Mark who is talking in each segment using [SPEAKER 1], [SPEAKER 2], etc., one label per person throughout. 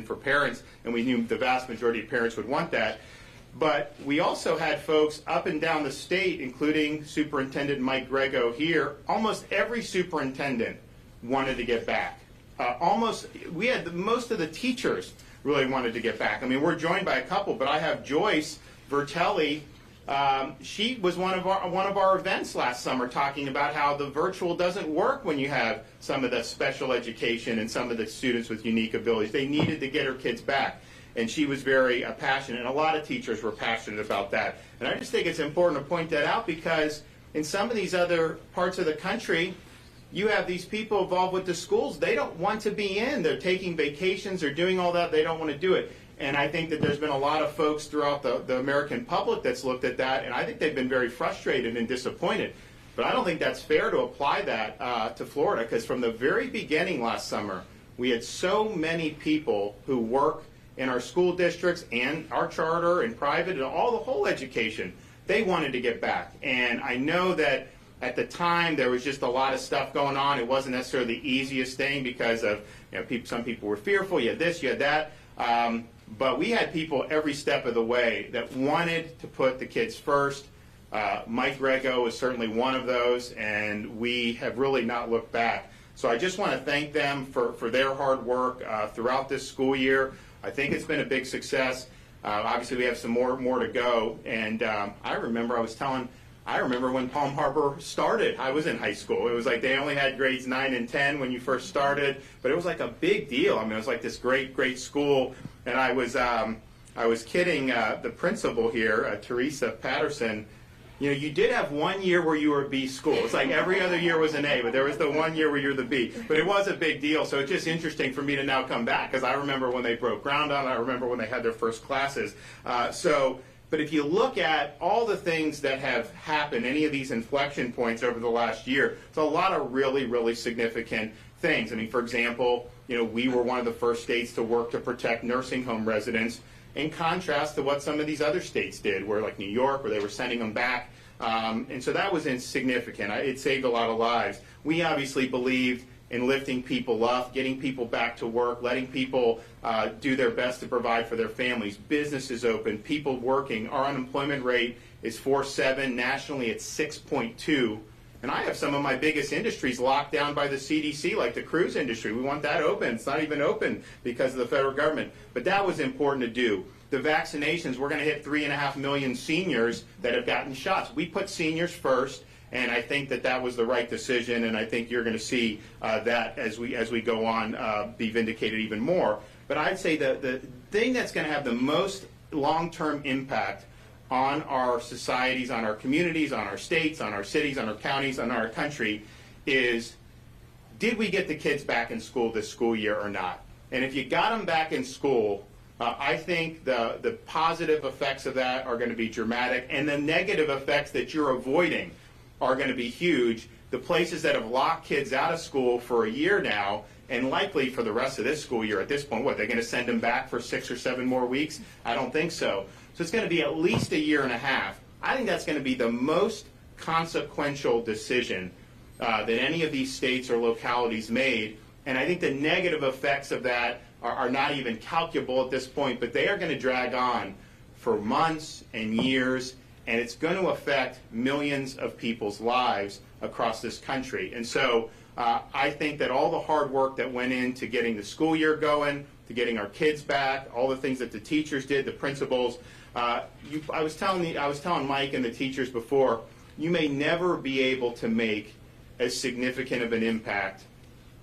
[SPEAKER 1] for parents, and we knew the vast majority of parents would want that. But we also had folks up and down the state, including Superintendent Mike Grego here. Almost every superintendent wanted to get back. We had most of the teachers really wanted to get back. I mean, we're joined by a couple, but I have Joyce Vertelli. She was one of our events last summer, talking about how the virtual doesn't work when you have some of the special education and some of the students with unique abilities. They needed to get her kids back, and she was very passionate, and a lot of teachers were passionate about that. And I just think it's important to point that out, because in some of these other parts of the country, you have these people involved with the schools. They don't want to be in. They're taking vacations. They're doing all that. They don't want to do it. And I think that there's been a lot of folks throughout the American public that's looked at that, and I think they've been very frustrated and disappointed. But I don't think that's fair to apply that to Florida, because from the very beginning last summer, we had so many people who work in our school districts and our charter and private and the whole education. They wanted to get back. And I know that at the time there was just a lot of stuff going on. It wasn't necessarily the easiest thing, because of, some people were fearful. You had this, you had that. But we had people every step of the way that wanted to put the kids first. Mike Grego is certainly one of those, and we have really not looked back. So I just want to thank them for their hard work throughout this school year. I think it's been a big success. Obviously, we have some more to go. And I remember when Palm Harbor started. I was in high school. It was like they only had grades 9 and 10 when you first started, but it was like a big deal. I mean, it was like this great school. And I was kidding the principal here, Teresa Patterson. You did have one year where you were a B school. It's like every other year was an A, but there was the one year where you're the B. But it was a big deal, so it's just interesting for me to now come back, because I remember when they broke ground on it. I remember when they had their first classes. But if you look at all the things that have happened, any of these inflection points over the last year, it's a lot of really significant things. I mean, for example, we were one of the first states to work to protect nursing home residents, in contrast to what some of these other states did, where like New York, where they were sending them back. And so that was insignificant. It saved a lot of lives. We obviously believed in lifting people up, getting people back to work, letting people do their best to provide for their families. Businesses open, people working. Our unemployment rate is 4.7. Nationally, it's 6.2. And I have some of my biggest industries locked down by the CDC, like the cruise industry. We want that open. It's not even open because of the federal government. But that was important to do. The vaccinations, we're going to hit 3.5 million seniors that have gotten shots. We put seniors first, and I think that was the right decision, and I think you're going to see that as we go on be vindicated even more. But I'd say the thing that's going to have the most long-term impact on our societies, on our communities, on our states, on our cities, on our counties, on our country is, did we get the kids back in school this school year or not? And if you got them back in school, I think the positive effects of that are going to be dramatic, and the negative effects that you're avoiding are going to be huge. The places that have locked kids out of school for a year now, and likely for the rest of this school year at this point, they're going to send them back for 6 or 7 more weeks? I don't think so. So it's going to be at least 1.5 years. I think that's going to be the most consequential decision that any of these states or localities made. And I think the negative effects of that are not even calculable at this point, but they are going to drag on for months and years, and it's going to affect millions of people's lives across this country. And so I think that all the hard work that went into getting the school year going, to getting our kids back, all the things that the teachers did, the principals, I was telling Mike and the teachers before, you may never be able to make as significant of an impact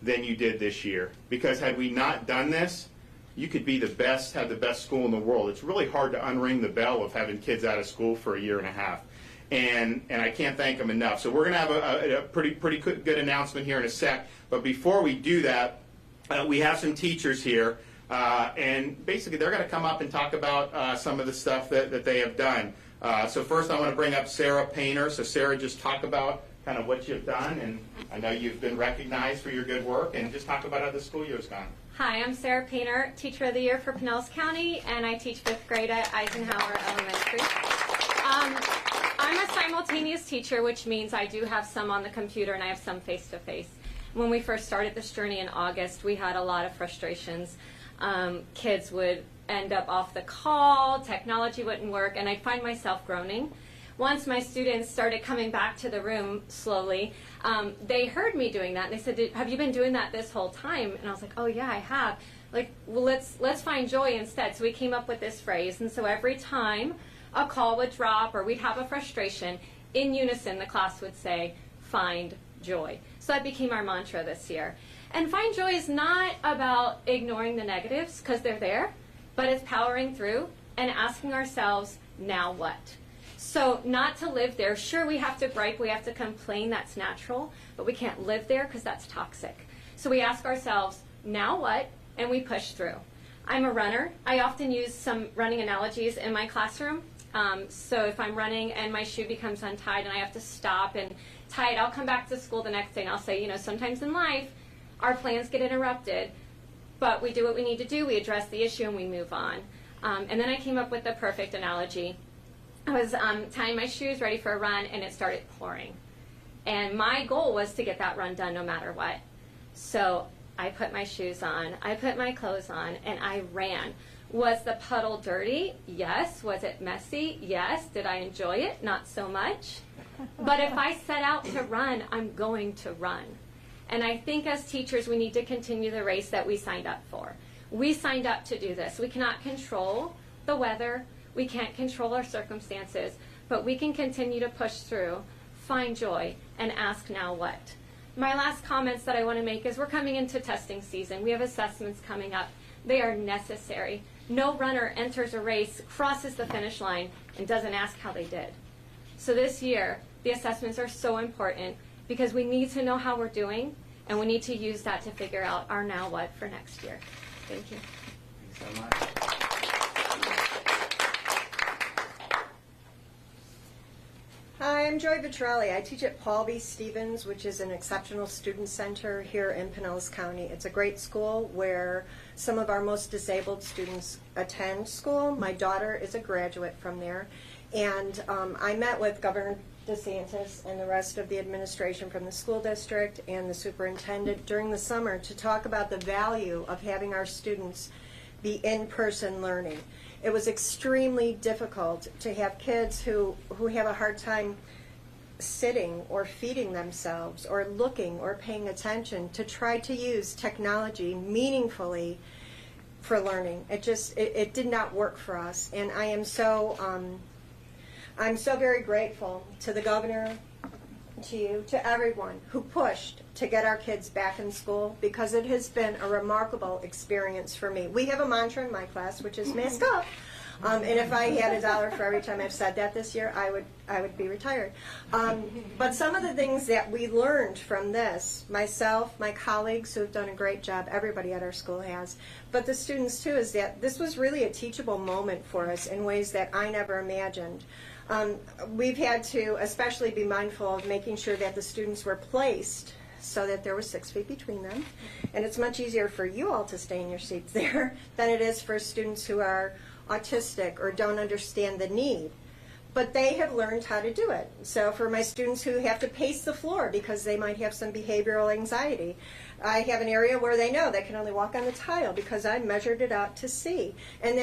[SPEAKER 1] than you did this year. Because had we not done this, you could be have the best school in the world. It's really hard to unring the bell of having kids out of school for 1.5 years. And I can't thank them enough. So we're going to have a pretty good announcement here in a sec. But before we do that, we have some teachers here. And basically they're going to come up and talk about some of the stuff that they have done. So first I want to bring up Sarah Painter. So Sarah, just talk about kind of what you've done, and I know you've been recognized for your good work, and just talk about how the school year's gone.
[SPEAKER 2] Hi, I'm Sarah Painter, Teacher of the Year for Pinellas County, and I teach 5th grade at Eisenhower Elementary. I'm a simultaneous teacher, which means I do have some on the computer and I have some face-to-face. When we first started this journey in August, we had a lot of frustrations. Kids would end up off the call, technology wouldn't work, and I'd find myself groaning. Once my students started coming back to the room slowly, they heard me doing that, and they said, have you been doing that this whole time? And I was like, oh yeah, I have. Like, well, let's find joy instead. So we came up with this phrase, and so every time a call would drop or we'd have a frustration, in unison the class would say, find joy. So that became our mantra this year. And find joy is not about ignoring the negatives, because they're there, but it's powering through and asking ourselves, now what? So not to live there. Sure, we have to gripe, we have to complain, that's natural, but we can't live there because that's toxic. So we ask ourselves, now what? And we push through. I'm a runner. I often use some running analogies in my classroom. So if I'm running and my shoe becomes untied and I have to stop and tie it, I'll come back to school the next day and I'll say, sometimes in life our plans get interrupted, but we do what we need to do, we address the issue, and we move on. And then I came up with the perfect analogy. I was tying my shoes, ready for a run, and it started pouring. And my goal was to get that run done no matter what. So I put my shoes on, I put my clothes on, and I ran. Was the puddle dirty? Yes. Was it messy? Yes. Did I enjoy it? Not so much. But if I set out to run, I'm going to run. And I think as teachers, we need to continue the race that we signed up for. We signed up to do this. We cannot control the weather. We can't control our circumstances, but we can continue to push through, find joy, and ask now what. My last comments that I want to make is we're coming into testing season. We have assessments coming up. They are necessary. No runner enters a race, crosses the finish line, and doesn't ask how they did. So this year, the assessments are so important because we need to know how we're doing, and we need to use that to figure out our now what for next year. Thank you.
[SPEAKER 1] Thanks so much.
[SPEAKER 3] Hi, I'm Joy Vitrelli. I teach at Paul B. Stevens, which is an exceptional student center here in Pinellas County. It's a great school where some of our most disabled students attend school. My daughter is a graduate from there. And I met with Governor DeSantis and the rest of the administration from the school district and the superintendent during the summer to talk about the value of having our students be in-person learning. It was extremely difficult to have kids who have a hard time sitting or feeding themselves or looking or paying attention to try to use technology meaningfully for learning. It did not work for us, and I'm so very grateful to the governor, to you, to everyone who pushed to get our kids back in school, because it has been a remarkable experience for me. We have a mantra in my class, which is mask up. And if I had $1 for every time I've said that this year, I would be retired. But some of the things that we learned from this, myself, my colleagues who have done a great job, everybody at our school has, but the students too, is that this was really a teachable moment for us in ways that I never imagined. We've had to especially be mindful of making sure that the students were placed so that there was 6 feet between them. And it's much easier for you all to stay in your seats there than it is for students who are autistic or don't understand the need. But they have learned how to do it. So for my students who have to pace the floor because they might have some behavioral anxiety, I have an area where they know they can only walk on the tile because I measured it out to see. And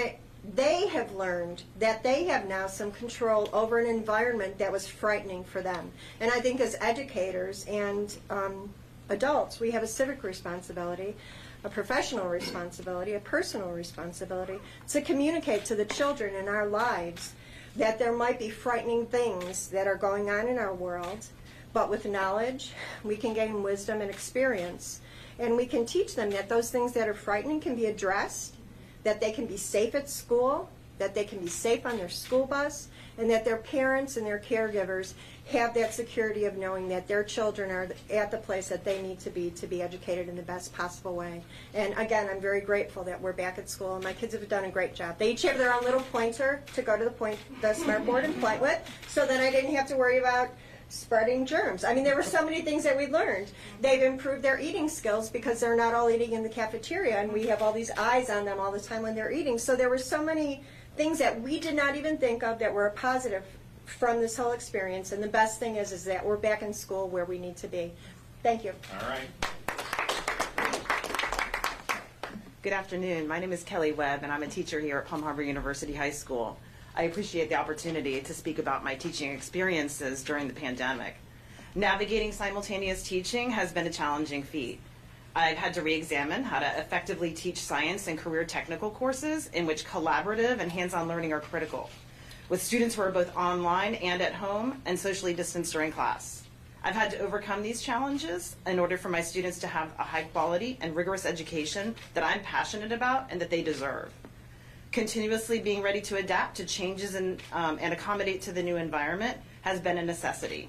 [SPEAKER 3] they have learned that they have now some control over an environment that was frightening for them. And I think as educators and adults, we have a civic responsibility, a professional responsibility, a personal responsibility to communicate to the children in our lives that there might be frightening things that are going on in our world, but with knowledge, we can gain wisdom and experience. And we can teach them that those things that are frightening can be addressed, that they can be safe at school, that they can be safe on their school bus, and that their parents and their caregivers have that security of knowing that their children are at the place that they need to be educated in the best possible way. And again, I'm very grateful that we're back at school, and my kids have done a great job. They each have their own little pointer to go to the smart board and point with, so that I didn't have to worry about spreading germs. I mean, there were so many things that we learned. They've improved their eating skills because they're not all eating in the cafeteria, and we have all these eyes on them all the time when they're eating. So there were so many things that we did not even think of that were a positive from this whole experience. And the best thing is that we're back in school where we need to be. Thank you.
[SPEAKER 1] All right.
[SPEAKER 4] Good afternoon. My name is Kelly Webb, and I'm a teacher here at Palm Harbor University High School. I appreciate the opportunity to speak about my teaching experiences during the pandemic. Navigating simultaneous teaching has been a challenging feat. I've had to re-examine how to effectively teach science and career technical courses in which collaborative and hands-on learning are critical, with students who are both online and at home and socially distanced during class. I've had to overcome these challenges in order for my students to have a high quality and rigorous education that I'm passionate about and that they deserve. Continuously being ready to adapt to changes and accommodate to the new environment has been a necessity.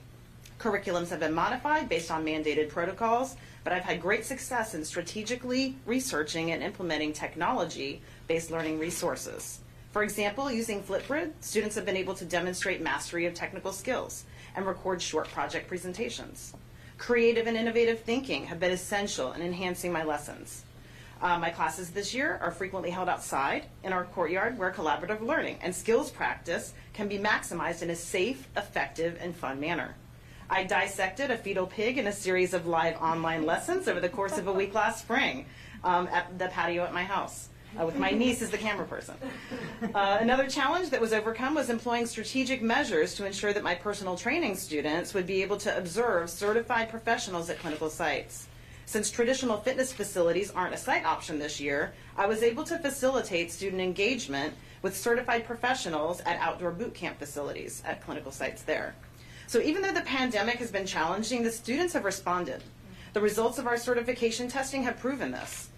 [SPEAKER 4] Curriculums have been modified based on mandated protocols, but I've had great success in strategically researching and implementing technology-based learning resources. For example, using Flipgrid, students have been able to demonstrate mastery of technical skills and record short project presentations. Creative and innovative thinking have been essential in enhancing my lessons. My classes this year are frequently held outside in our courtyard where collaborative learning and skills practice can be maximized in a safe, effective, and fun manner. I dissected a fetal pig in a series of live online lessons over the course of a week last spring at the patio at my house. With my niece as the camera person. Another challenge that was overcome was employing strategic measures to ensure that my personal training students would be able to observe certified professionals at clinical sites. Since traditional fitness facilities aren't a site option this year, I was able to facilitate student engagement with certified professionals at outdoor boot camp facilities at clinical sites there. So even though the pandemic has been challenging, the students have responded. The results of our certification testing have proven this.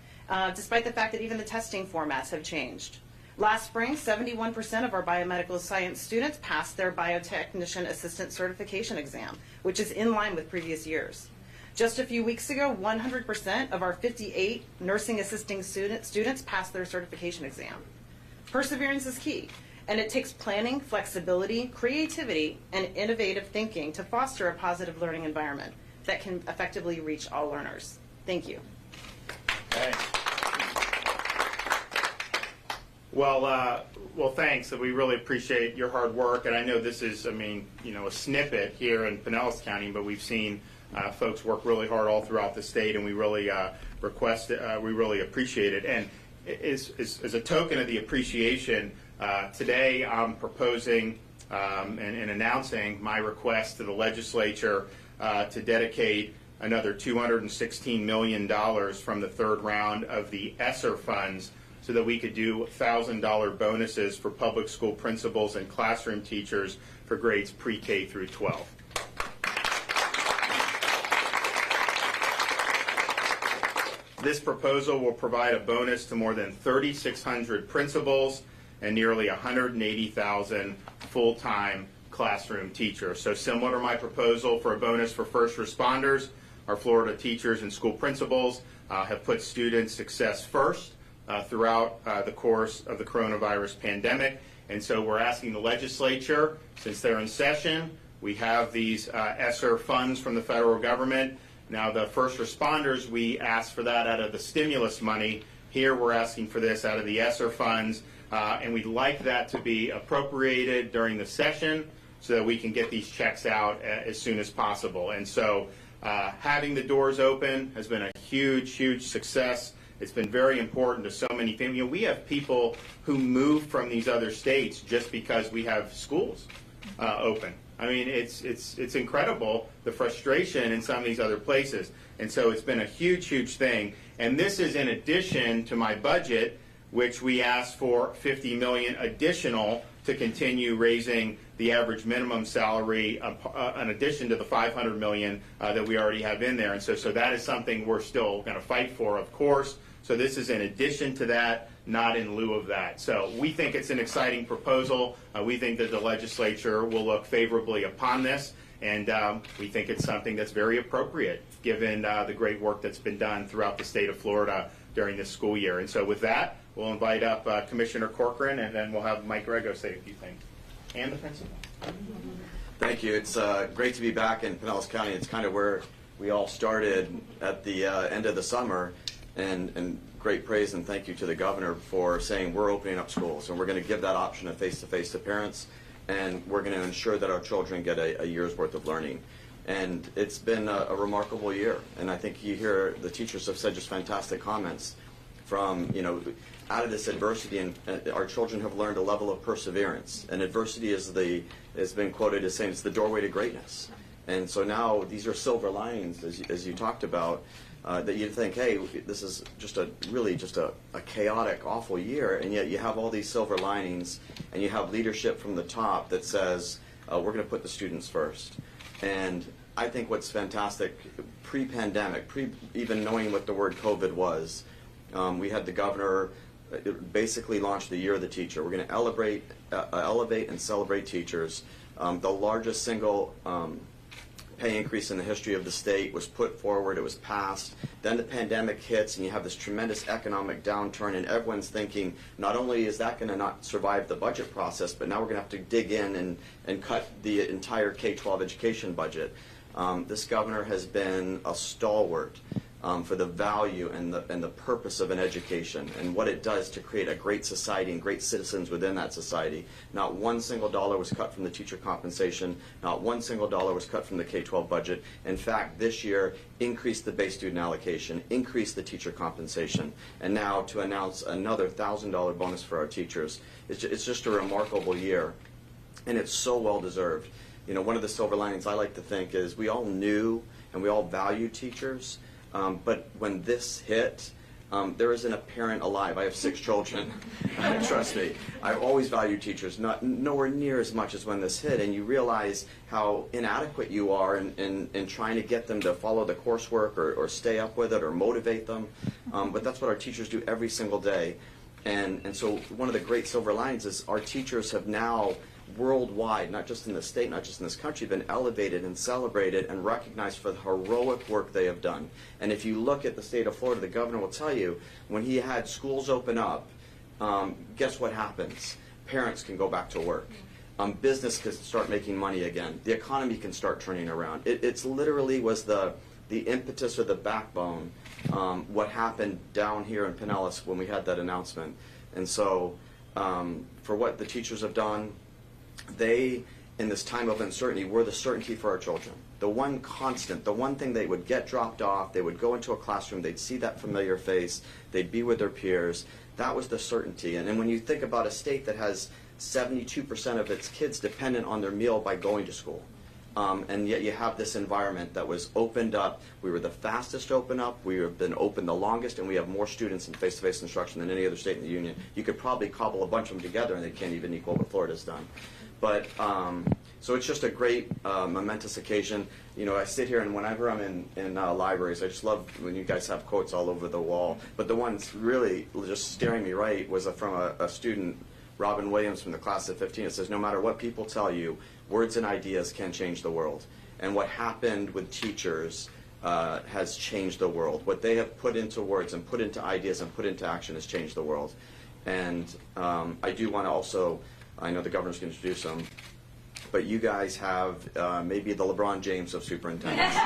[SPEAKER 4] Despite the fact that even the testing formats have changed. Last spring, 71% of our biomedical science students passed their biotechnician assistant certification exam, which is in line with previous years. Just a few weeks ago, 100% of our 58 nursing assisting students passed their certification exam. Perseverance is key, and it takes planning, flexibility, creativity, and innovative thinking to foster a positive learning environment that can effectively reach all learners. Thank you.
[SPEAKER 1] Okay. Well, thanks. We really appreciate your hard work, and I know this is, a snippet here in Pinellas County, but we've seen folks work really hard all throughout the state, and we really we really appreciate it. And as a token of the appreciation, today I'm proposing and announcing my request to the legislature to dedicate another $216 million from the third round of the ESSER funds so that we could do $1,000 bonuses for public school principals and classroom teachers for grades pre-K through 12. This proposal will provide a bonus to more than 3,600 principals and nearly 180,000 full-time classroom teachers. So similar to my proposal for a bonus for first responders, our Florida teachers and school principals have put student success first throughout the course of the coronavirus pandemic. And so we're asking the legislature, since they're in session, we have these ESSER funds from the federal government. Now the first responders, we asked for that out of the stimulus money. Here we're asking for this out of the ESSER funds. And we'd like that to be appropriated during the session so that we can get these checks out as soon as possible. And so having the doors open has been a huge, huge success. It's been very important to so many families. We have people who move from these other states just because we have schools open. I mean, it's incredible, the frustration in some of these other places. And so it's been a huge, huge thing. And this is in addition to my budget, which we asked for $50 million additional to continue raising the average minimum salary in addition to the $500 million that we already have in there. And so that is something we're still going to fight for, of course. So this is in addition to that, not in lieu of that. So we think it's an exciting proposal. We think that the legislature will look favorably upon this. And we think it's something that's very appropriate given the great work that's been done throughout the state of Florida during this school year. And so with that, we'll invite up Commissioner Corcoran, and then we'll have Mike Grego say a few things. And the principal.
[SPEAKER 5] Thank you. It's great to be back in Pinellas County. It's kind of where we all started at the end of the summer. And great praise and thank you to the governor for saying we're opening up schools. And we're going to give that option of face-to-face to parents. And we're going to ensure that our children get a year's worth of learning. And it's been a remarkable year. And I think you hear the teachers have said just fantastic comments. from, out of this adversity, and our children have learned a level of perseverance. And adversity has been quoted as saying it's the doorway to greatness. And so now these are silver linings, as you talked about, that you think, hey, this is just a chaotic, awful year, and yet you have all these silver linings, and you have leadership from the top that says, we're going to put the students first. And I think what's fantastic, pre-pandemic, even knowing what the word COVID was, we had the governor basically launch the Year of the Teacher. We're going to elevate and celebrate teachers. The largest single pay increase in the history of the state was put forward. It was passed. Then the pandemic hits, and you have this tremendous economic downturn, and everyone's thinking, not only is that going to not survive the budget process, but now we're going to have to dig in and cut the entire K-12 education budget. This governor has been a stalwart for the value and the purpose of an education and what it does to create a great society and great citizens within that society. Not one single dollar was cut from the teacher compensation. Not one single dollar was cut from the K-12 budget. In fact, this year, increased the base student allocation, increased the teacher compensation, and now to announce another $1,000 bonus for our teachers. It's just a remarkable year, and it's so well deserved. One of the silver linings I like to think is we all knew and we all value teachers. But when this hit, there isn't a parent alive. I have 6 children. Trust me, I've always valued teachers, nowhere near as much as when this hit. And you realize how inadequate you are in trying to get them to follow the coursework or stay up with it or motivate them. But that's what our teachers do every single day. And so one of the great silver linings is our teachers have now worldwide, not just in the state, not just in this country, been elevated and celebrated and recognized for the heroic work they have done. And if you look at the state of Florida, the governor will tell you, when he had schools open up, guess what happens? Parents can go back to work. Business can start making money again. The economy can start turning around. It's literally was the impetus or the backbone, what happened down here in Pinellas when we had that announcement. And so for what the teachers have done, they, in this time of uncertainty, were the certainty for our children. The one constant, the one thing they would get dropped off, they would go into a classroom, they'd see that familiar face, they'd be with their peers. That was the certainty. And then when you think about a state that has 72% of its kids dependent on their meal by going to school, and yet you have this environment that was opened up. We were the fastest to open up. We have been open the longest, and we have more students in face-to-face instruction than any other state in the union. You could probably cobble a bunch of them together, and they can't even equal what Florida's done. But so it's just a great momentous occasion. I sit here, and whenever I'm in libraries, I just love when you guys have quotes all over the wall. But the one that's really just staring me right was from a student, Robin Williams, from the class of 15. It says, no matter what people tell you, words and ideas can change the world. And what happened with teachers has changed the world. What they have put into words and put into ideas and put into action has changed the world. And I do want to also, I know the governor's going to introduce them, but you guys have maybe the LeBron James of superintendents.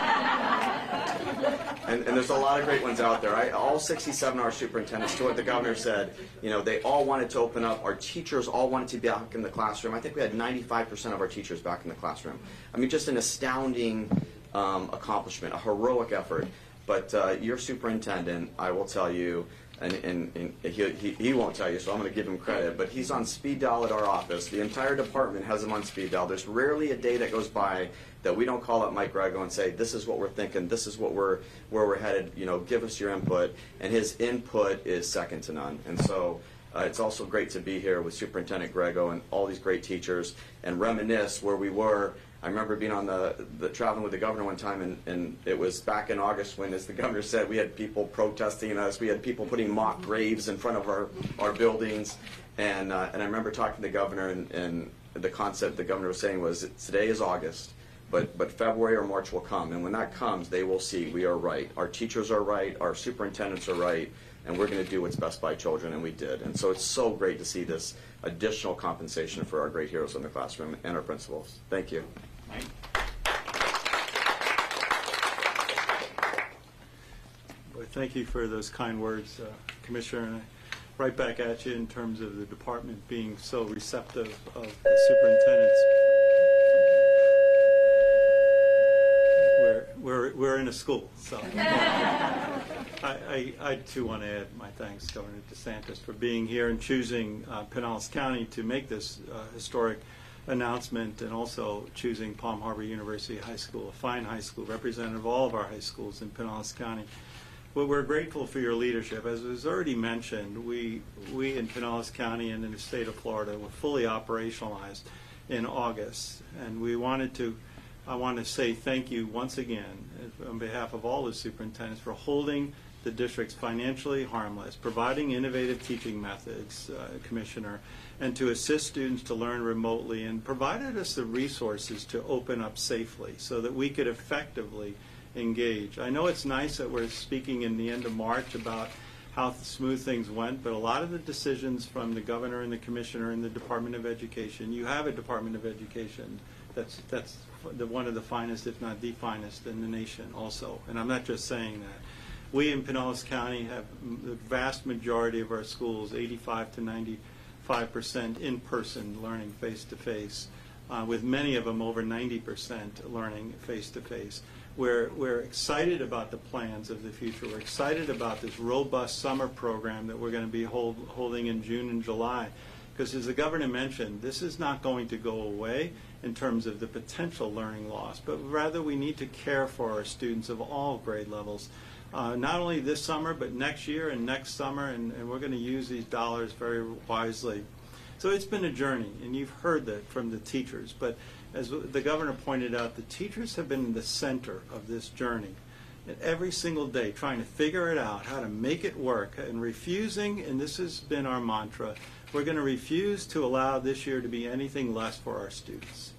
[SPEAKER 5] and there's a lot of great ones out there. All 67 are superintendents, to what the governor said. They all wanted to open up. Our teachers all wanted to be back in the classroom. I think we had 95% of our teachers back in the classroom. I mean, just an astounding accomplishment, a heroic effort. But your superintendent, I will tell you, and he won't tell you, so I'm going to give him credit, but he's on speed dial at our office. The entire department has him on speed dial. There's rarely a day that goes by that we don't call up Mike Grego and say, this is what we're thinking, this is what where we're headed, give us your input. And his input is second to none. And so it's also great to be here with Superintendent Grego and all these great teachers and reminisce where we were. I remember being on the traveling with the governor one time, and it was back in August when, as the governor said, we had people protesting us. We had people putting mock graves in front of our buildings. And I remember talking to the governor, and the concept the governor was saying was, today is August, but February or March will come. And when that comes, they will see we are right. Our teachers are right. Our superintendents are right. And we're going to do what's best by children, and we did. And so it's so great to see this additional compensation for our great heroes in the classroom and our principals. Thank you.
[SPEAKER 6] Well, thank you for those kind words, Commissioner. And right back at you in terms of the department being so receptive of the superintendents. We're in a school, so. I too want to add my thanks, Governor DeSantis, for being here and choosing Pinellas County to make this historic announcement, and also choosing Palm Harbor University High School, a fine high school, representative of all of our high schools in Pinellas County. Well, we're grateful for your leadership. As was already mentioned, we in Pinellas County and in the state of Florida were fully operationalized in August, and I want to say thank you once again on behalf of all the superintendents for holding the districts financially harmless, providing innovative teaching methods, Commissioner, and to assist students to learn remotely, and provided us the resources to open up safely so that we could effectively engage. I know it's nice that we're speaking in the end of March about how smooth things went, but a lot of the decisions from the governor and the commissioner and the Department of Education, you have a Department of Education that's one of the finest, if not the finest, in the nation also. And I'm not just saying that. We in Pinellas County have the vast majority of our schools, 85 to 95% in-person learning face-to-face, with many of them over 90% learning face-to-face. We're excited about the plans of the future. We're excited about this robust summer program that we're going to be holding in June and July. Because as the governor mentioned, this is not going to go away in terms of the potential learning loss, but rather we need to care for our students of all grade levels. Not only this summer, but next year and next summer, and we're going to use these dollars very wisely. So it's been a journey, and you've heard that from the teachers. But as the governor pointed out, the teachers have been in the center of this journey. And every single day trying to figure it out, how to make it work, and refusing, and this has been our mantra, we're going to refuse to allow this year to be anything less for our students.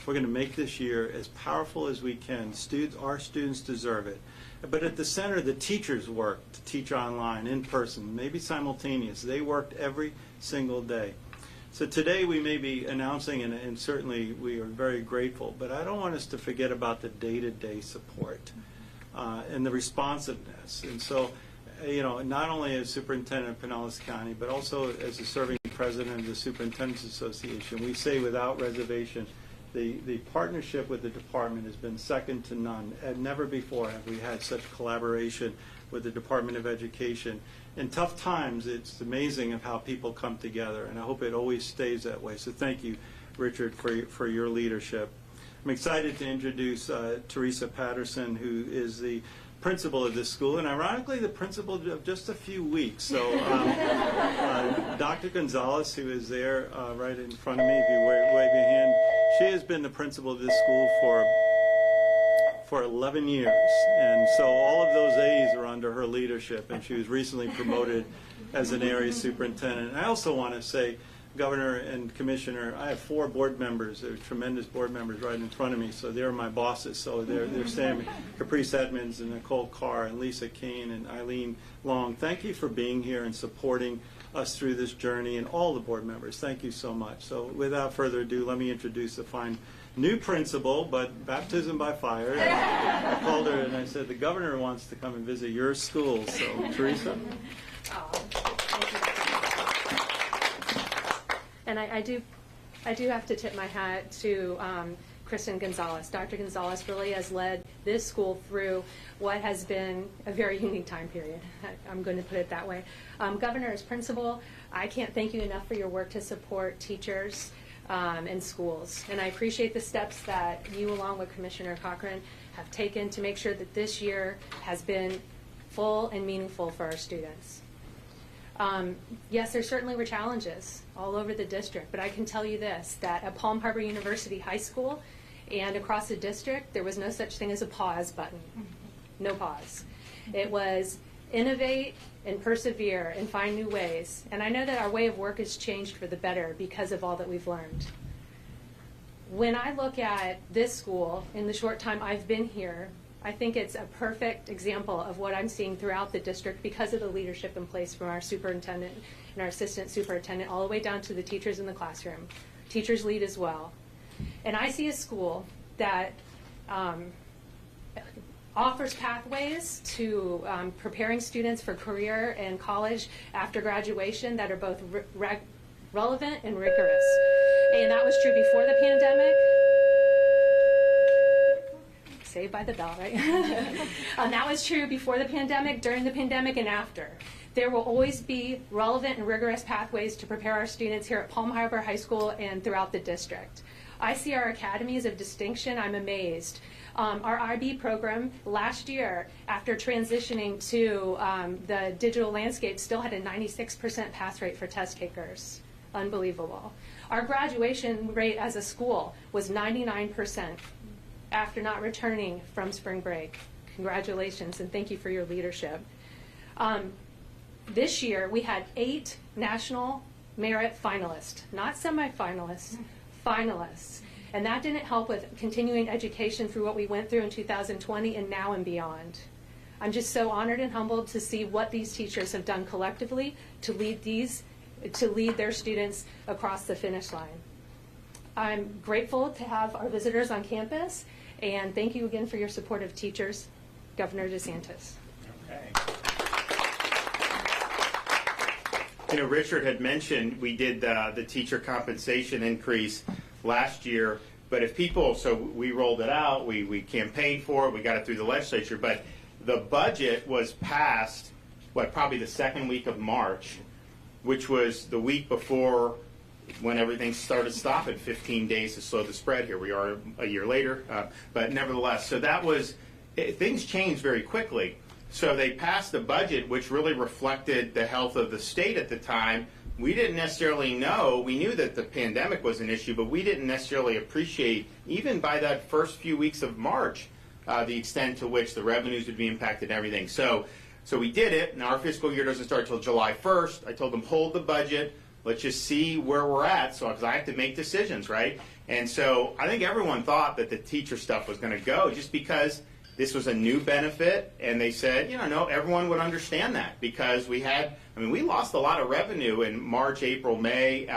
[SPEAKER 6] We're going to make this year as powerful as we can. Our students deserve it. But at the center, the teachers worked to teach online, in person, maybe simultaneous. They worked every single day. So today we may be announcing, and certainly we are very grateful, but I don't want us to forget about the day-to-day support and the responsiveness. And so, not only as superintendent of Pinellas County, but also as a serving president of the Superintendents Association, we say without reservation, the partnership with the department has been second to none. And never before have we had such collaboration with the Department of Education. In tough times, it's amazing of how people come together, and I hope it always stays that way. So thank you, Richard, for your leadership. I'm excited to introduce Teresa Patterson, who is the principal of this school, and ironically the principal of just a few weeks. So Dr. Gonzalez, who is there right in front of me, if you wave your hand, she has been the principal of this school for 11 years, and so all of those A's are under her leadership, and she was recently promoted as an area superintendent. And I also want to say, Governor and Commissioner, I have 4 board members. They're tremendous board members right in front of me, so they're my bosses. So they're Sam, Caprice Edmonds, and Nicole Carr, and Lisa Kane, and Eileen Long. Thank you for being here and supporting us through this journey, and all the board members. Thank you so much. So without further ado, let me introduce the fine new principal, but baptism by fire. I called her and I said, the governor wants to come and visit your school. So, Teresa.
[SPEAKER 2] And I do have to tip my hat to Kristen Gonzalez. Dr. Gonzalez really has led this school through what has been a very unique time period. I'm going to put it that way. Governor, as principal, I can't thank you enough for your work to support teachers and schools. And I appreciate the steps that you, along with Commissioner Cochran, have taken to make sure that this year has been full and meaningful for our students. Yes, there certainly were challenges all over the district, but I can tell you this, that at Palm Harbor University High School and across the district, there was no such thing as a pause button. No pause. It was innovate and persevere and find new ways. And I know that our way of work has changed for the better because of all that we've learned. When I look at this school in the short time I've been here, I think it's a perfect example of what I'm seeing throughout the district because of the leadership in place from our superintendent and our assistant superintendent all the way down to the teachers in the classroom. Teachers lead as well. And I see a school that offers pathways to preparing students for career and college after graduation that are both relevant and rigorous. And that was true before the pandemic.
[SPEAKER 7] Saved by the Bell, right? That was true before the pandemic, during the pandemic, and after. There will always be relevant and rigorous pathways to prepare our students here at Palm Harbor High School and throughout the district. I see our academies of distinction. I'm amazed. Our IB program last year, after transitioning to the digital landscape, still had a 96% pass rate for test takers. Unbelievable. Our graduation rate as a school was 99% after not returning from spring break. Congratulations, and thank you for your leadership. This year, we had 8 national merit finalists, not semifinalists, finalists. And that didn't help with continuing education through what we went through in 2020 and now and beyond. I'm just so honored and humbled to see what these teachers have done collectively to lead their students across the finish line. I'm grateful to have our visitors on campus, and thank you again for your support of teachers, Governor DeSantis.
[SPEAKER 1] Okay. You know, Richard had mentioned we did the teacher compensation increase last year, but if people, so we rolled it out, we campaigned for it, we got it through the legislature, but the budget was passed, probably the second week of March, which was the week before when everything started stopping, 15 days to slow the spread. Here we are a year later, but nevertheless, so that was, things changed very quickly. So they passed the budget, which really reflected the health of the state at the time. We didn't necessarily know, we knew that the pandemic was an issue, but we didn't necessarily appreciate, even by that first few weeks of March, the extent to which the revenues would be impacted and everything. So we did it, and our fiscal year doesn't start until July 1st. I told them, hold the budget, let's just see where we're at, because I have to make decisions, right? And so I think everyone thought that the teacher stuff was going to go, just because this was a new benefit, and they said, no, everyone would understand that, because we lost a lot of revenue in March, April, May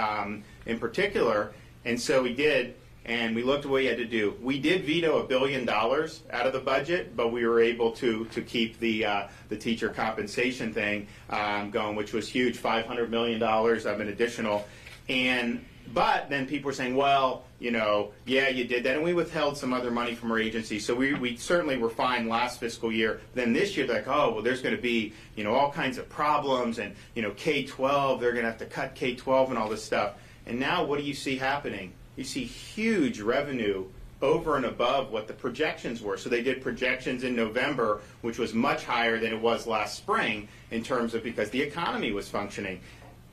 [SPEAKER 1] in particular, and so we did, and we looked at what we had to do. We did veto $1 billion out of the budget, but we were able to keep the teacher compensation thing going, which was huge, $500 million of an additional, but then people were saying, well, yeah, you did that, and we withheld some other money from our agency, so we certainly were fine last fiscal year. Then this year, they're like, oh, well, there's going to be, all kinds of problems, and, K-12, they're going to have to cut K-12 and all this stuff. And now what do you see happening? You see huge revenue over and above what the projections were. So they did projections in November, which was much higher than it was last spring in terms of, because the economy was functioning.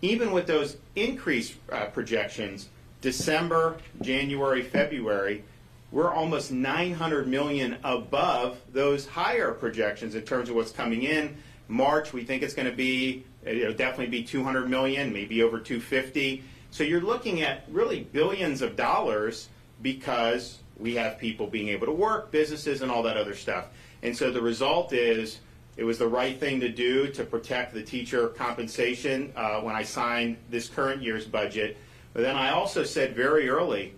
[SPEAKER 1] Even with those increased projections, December, January, February, we're almost $900 million above those higher projections in terms of what's coming in. March, we think it's going to be, it'll definitely be $200 million, maybe over $250. So you're looking at really billions of dollars, because we have people being able to work, businesses, and all that other stuff. And so the result is, it was the right thing to do to protect the teacher compensation when I signed this current year's budget. But then I also said very early,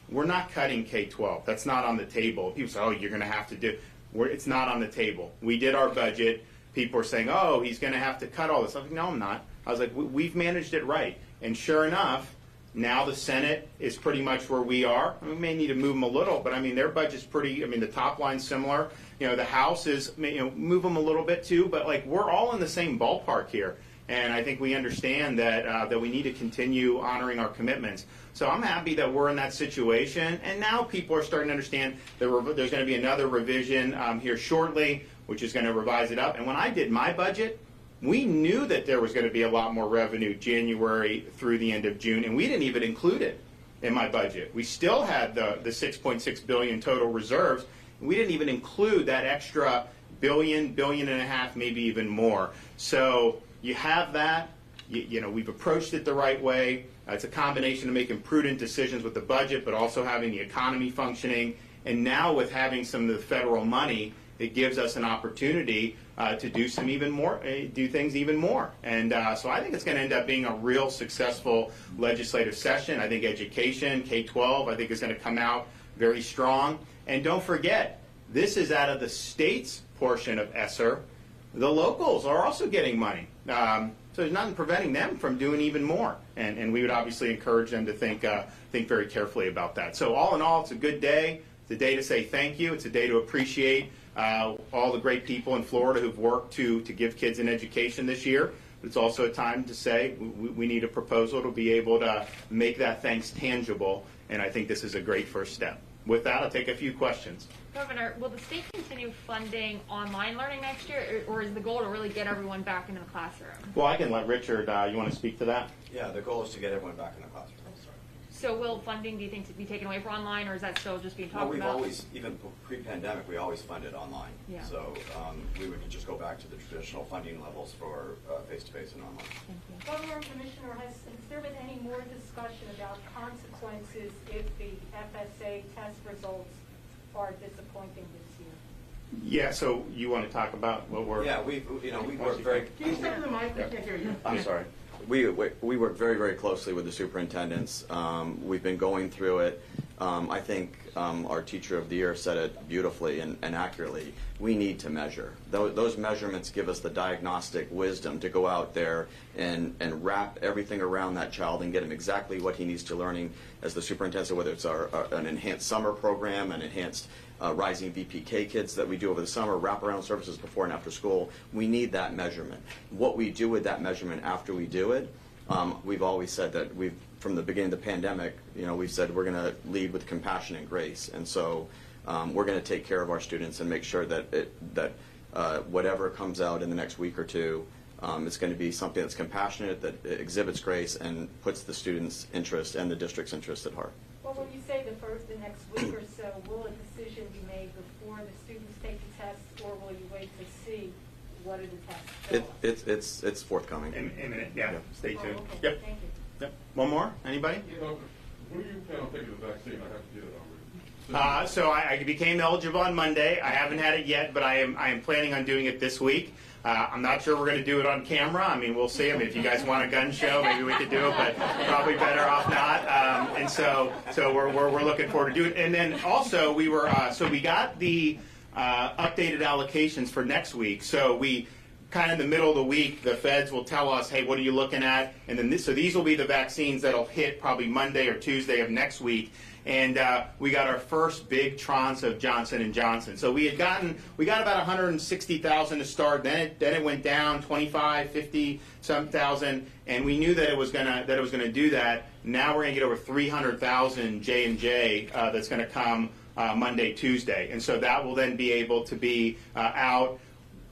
[SPEAKER 1] we're not cutting K-12. That's not on the table. People say, oh, you're going to have to do. It's not on the table. We did our budget. People are saying, oh, he's going to have to cut all this. I was like, no, I'm not. I was like, we've managed it right. And sure enough, now the Senate is pretty much where we are. We may need to move them a little, but their budget's pretty, the top line's similar. The House is, move them a little bit too, but we're all in the same ballpark here. And I think we understand that we need to continue honoring our commitments. So I'm happy that we're in that situation, and now people are starting to understand that there's going to be another revision here shortly, which is going to revise it up. And when I did my budget, we knew that there was going to be a lot more revenue January through the end of June, and we didn't even include it in my budget. We still had the $6.6 billion total reserves. We didn't even include that extra billion and a half, maybe even more. So you have that. We've approached it the right way. It's a combination of making prudent decisions with the budget, but also having the economy functioning. And now with having some of the federal money, it gives us an opportunity to do things even more. And so I think it's going to end up being a real successful legislative session. I think education, K-12, I think is going to come out very strong. And don't forget, this is out of the state's portion of ESSER. The locals are also getting money. So there's nothing preventing them from doing even more. And we would obviously encourage them to think very carefully about that. So all in all, it's a good day. It's a day to say thank you. It's a day to appreciate all the great people in Florida who've worked to give kids an education this year. But it's also a time to say we need a proposal to be able to make that thanks tangible, and I think this is a great first step. With that, I'll take a few questions.
[SPEAKER 8] Governor, will the state continue funding online learning next year, or is the goal to really get everyone back into the classroom?
[SPEAKER 1] Well, I can let Richard, you want to speak to that?
[SPEAKER 5] Yeah, the goal is to get everyone back in the classroom.
[SPEAKER 8] So will funding, do you think, be taken away for online, or is that still just being
[SPEAKER 5] No,
[SPEAKER 8] talked
[SPEAKER 5] we've
[SPEAKER 8] about?
[SPEAKER 5] always, even pre-pandemic, we always funded online.
[SPEAKER 8] Yeah.
[SPEAKER 5] So we would just go back to the traditional funding levels for face-to-face and online.
[SPEAKER 8] Thank you.
[SPEAKER 9] Governor and Commissioner, has there been any more discussion about consequences if the FSA test results are disappointing this year?
[SPEAKER 1] Yeah, so you want to talk about what we're...
[SPEAKER 5] Yeah, we work very...
[SPEAKER 9] Can you step to the mic? I can't hear you.
[SPEAKER 5] I'm sorry. We work very, very closely with the superintendents. We've been going through it. I think our Teacher of the Year said it beautifully and accurately. We need to measure. Those measurements give us the diagnostic wisdom to go out there and wrap everything around that child and get him exactly what he needs to learning as the superintendent said, whether it's an enhanced summer program, an enhanced rising VPK kids that we do over the summer, wraparound services before and after school. We need that measurement. What we do with that measurement after we do it, we've always said that from the beginning of the pandemic, we've said we're going to lead with compassion and grace. And so we're going to take care of our students and make sure that whatever comes out in the next week or two, it's going to be something that's compassionate, that exhibits grace, and puts the students' interest and the district's interest at heart.
[SPEAKER 9] Well, when you say the next week or so, will a decision be made before the students take the test, or will you wait to see what are the tests?
[SPEAKER 5] It's forthcoming.
[SPEAKER 1] Imminent, yeah. Stay tuned.
[SPEAKER 9] Okay.
[SPEAKER 1] Yep.
[SPEAKER 9] Thank you.
[SPEAKER 1] Yep. One more? Anybody?
[SPEAKER 10] When do you plan on taking the vaccine? I have to get it already.
[SPEAKER 1] So I became eligible on Monday. I haven't had it yet, but I am planning on doing it this week. I'm not sure we're going to do it on camera. I mean, we'll see. I mean, if you guys want a gun show, maybe we could do it, but probably better off not. And so we're looking forward to doing it. And then also we got the updated allocations for next week. So we kind of in the middle of the week, the feds will tell us, hey, what are you looking at? And then so these will be the vaccines that'll hit probably Monday or Tuesday of next week. And we got our first big tranche of Johnson & Johnson. So we got about 160,000 to start. Then it went down 25, 50 some thousand, and we knew that it was gonna do that. Now we're gonna get over 300,000 J&J that's gonna come Monday, Tuesday, and so that will then be able to be out.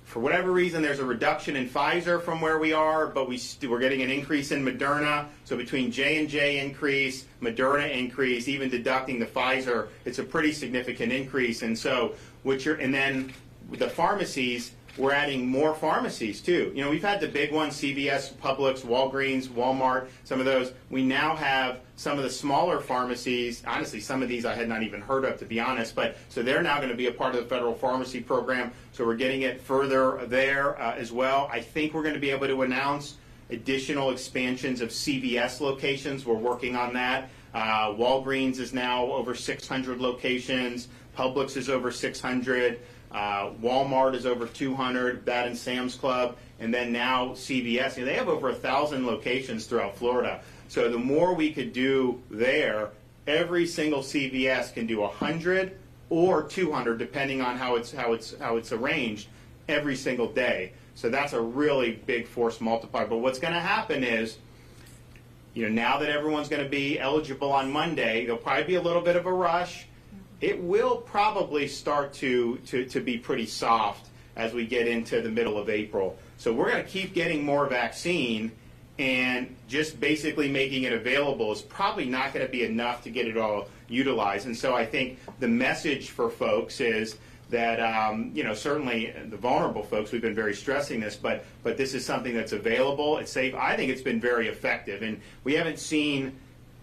[SPEAKER 1] For whatever reason, there's a reduction in Pfizer from where we are, but we're getting an increase in Moderna. So between J&J increase, Moderna increase, even deducting the Pfizer, it's a pretty significant increase. And so, and then with the pharmacies, we're adding more pharmacies too. We've had the big ones, CVS, Publix, Walgreens, Walmart, some of those. We now have some of the smaller pharmacies. Honestly, some of these I had not even heard of, to be honest. But so they're now going to be a part of the federal pharmacy program. So we're getting it further there as well. I think we're going to be able to announce additional expansions of CVS locations. We're working on that. Walgreens is now over 600 locations. Publix is over 600. Walmart is over 200, that and Sam's Club, and then now CVS. They have over 1,000 locations throughout Florida. So the more we could do there, every single CVS can do 100 or 200, depending on how it's arranged, every single day. So that's a really big force multiplier. But what's going to happen is, now that everyone's going to be eligible on Monday, there'll probably be a little bit of a rush. It will probably start to be pretty soft as we get into the middle of April. So we're going to keep getting more vaccine, and just basically making it available is probably not going to be enough to get it all utilized. And so I think the message for folks is that, certainly the vulnerable folks, we've been very stressing this, but this is something that's available. It's safe. I think it's been very effective. And we haven't seen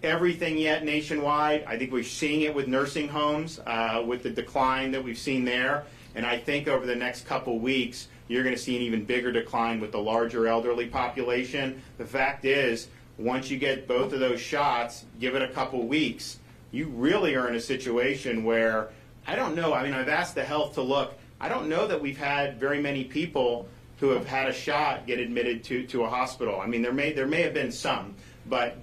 [SPEAKER 1] everything yet nationwide. I think we're seeing it with nursing homes, with the decline that we've seen there. And I think over the next couple weeks, you're going to see an even bigger decline with the larger elderly population. The fact is, once you get both of those shots, give it a couple weeks, you really are in a situation where, I don't know, I've asked the health to look. I don't know that we've had very many people who have had a shot get admitted to a hospital. There may have been some. But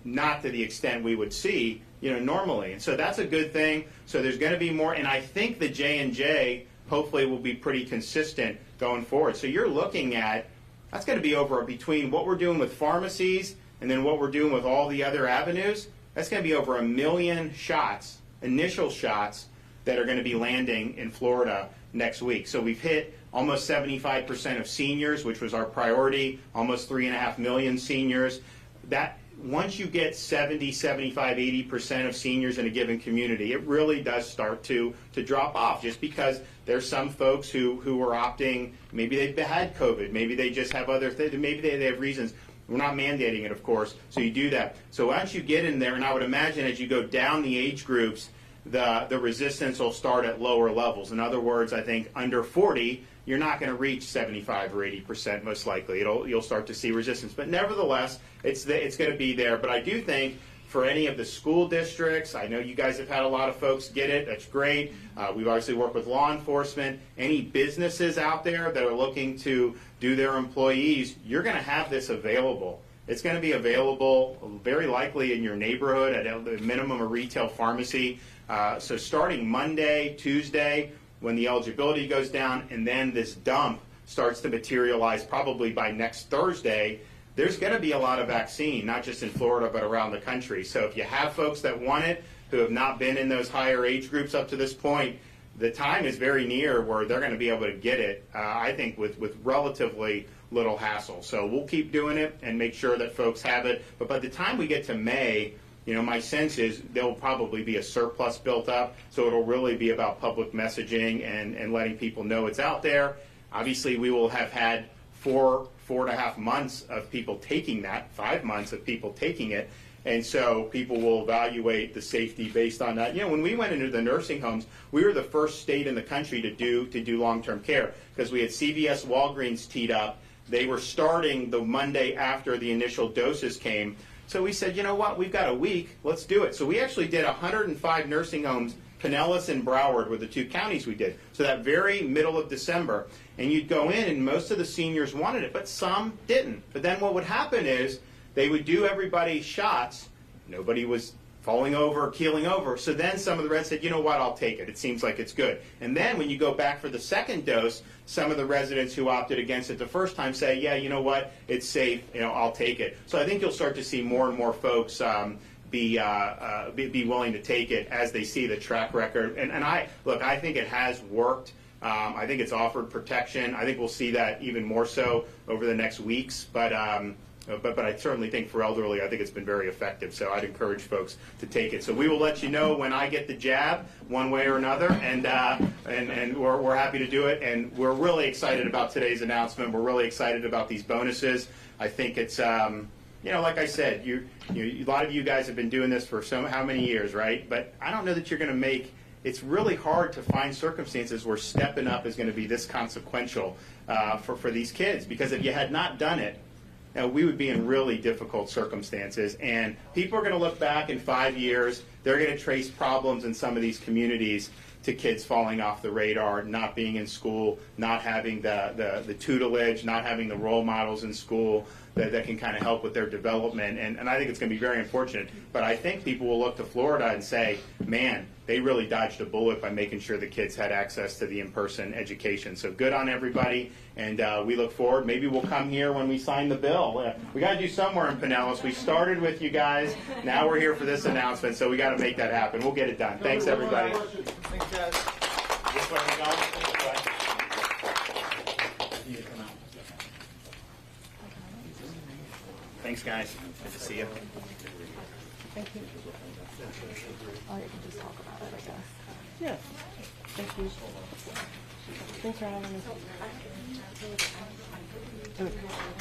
[SPEAKER 1] not to the extent we would see normally. And so that's a good thing. So there's going to be more, and I think the J&J hopefully will be pretty consistent going forward. So you're looking at, that's going to be over between what we're doing with pharmacies and then what we're doing with all the other avenues. That's going to be over 1 million shots, initial shots, that are going to be landing in Florida next week. So we've hit almost 75% of seniors, which was our priority, almost 3.5 million seniors. That once you get 70, 75, 80% of seniors in a given community, it really does start to drop off, just because there's some folks who are opting, maybe they've had COVID, maybe they just have other things, maybe they have reasons. We're not mandating it, of course, so you do that. So once you get in there, and I would imagine as you go down the age groups, the resistance will start at lower levels. In other words, I think under 40, you're not going to reach 75 or 80% most likely. You'll start to see resistance. But nevertheless, it's going to be there. But I do think for any of the school districts, I know you guys have had a lot of folks get it. That's great. We've obviously worked with law enforcement. Any businesses out there that are looking to do their employees, you're going to have this available. It's going to be available very likely in your neighborhood, at a minimum a retail pharmacy. So starting Monday, Tuesday, when the eligibility goes down, and then this dump starts to materialize probably by next Thursday, there's going to be a lot of vaccine, not just in Florida, but around the country. So if you have folks that want it, who have not been in those higher age groups up to this point, the time is very near where they're going to be able to get it, I think, with relatively little hassle. So we'll keep doing it and make sure that folks have it. But by the time we get to May, my sense is there'll probably be a surplus built up, so it'll really be about public messaging and letting people know it's out there. Obviously, we will have had 4.5 months of people taking that, 5 months of people taking it, and so people will evaluate the safety based on that. When we went into the nursing homes, we were the first state in the country to do long-term care, because we had CVS, Walgreens teed up. They were starting the Monday after the initial doses came. So we said, you know what, we've got a week, let's do it. So we actually did 105 nursing homes. Pinellas and Broward were the 2 counties we did. So that very middle of December. And you'd go in, and most of the seniors wanted it, but some didn't. But then what would happen is they would do everybody's shots. Nobody was falling over or keeling over. So then some of the residents said, you know what, I'll take it. It seems like it's good. And then when you go back for the second dose, some of the residents who opted against it the first time say, yeah, you know what, it's safe, I'll take it. So I think you'll start to see more and more folks be willing to take it as they see the track record. And I think it has worked. I think it's offered protection. I think we'll see that even more so over the next weeks. But I certainly think for elderly, I think it's been very effective. So I'd encourage folks to take it. So we will let you know when I get the jab, one way or another, and we're happy to do it. And we're really excited about today's announcement. We're really excited about these bonuses. I think it's like I said, a lot of you guys have been doing this for how many years, right? But I don't know that you're going to make. It's really hard to find circumstances where stepping up is going to be this consequential for these kids, because if you had not done it, we would be in really difficult circumstances, and people are going to look back in 5 years. They're going to trace problems in some of these communities to kids falling off the radar, not being in school, not having the tutelage, not having the role models in school that can kind of help with their development. And I think it's going to be very unfortunate. But I think people will look to Florida and say, man, they really dodged a bullet by making sure the kids had access to the in-person education. So good on everybody, and we look forward. Maybe we'll come here when we sign the bill. We got to do somewhere in Pinellas. We started with you guys. Now we're here for this announcement, so we got to make that happen. We'll get it done. Thanks, everybody.
[SPEAKER 5] Thanks, guys.
[SPEAKER 1] This way we go. Thanks, guys. Good to see you.
[SPEAKER 4] Thank you. Oh, you can just talk about it, I guess. Yeah. Thank you. Thanks for having me.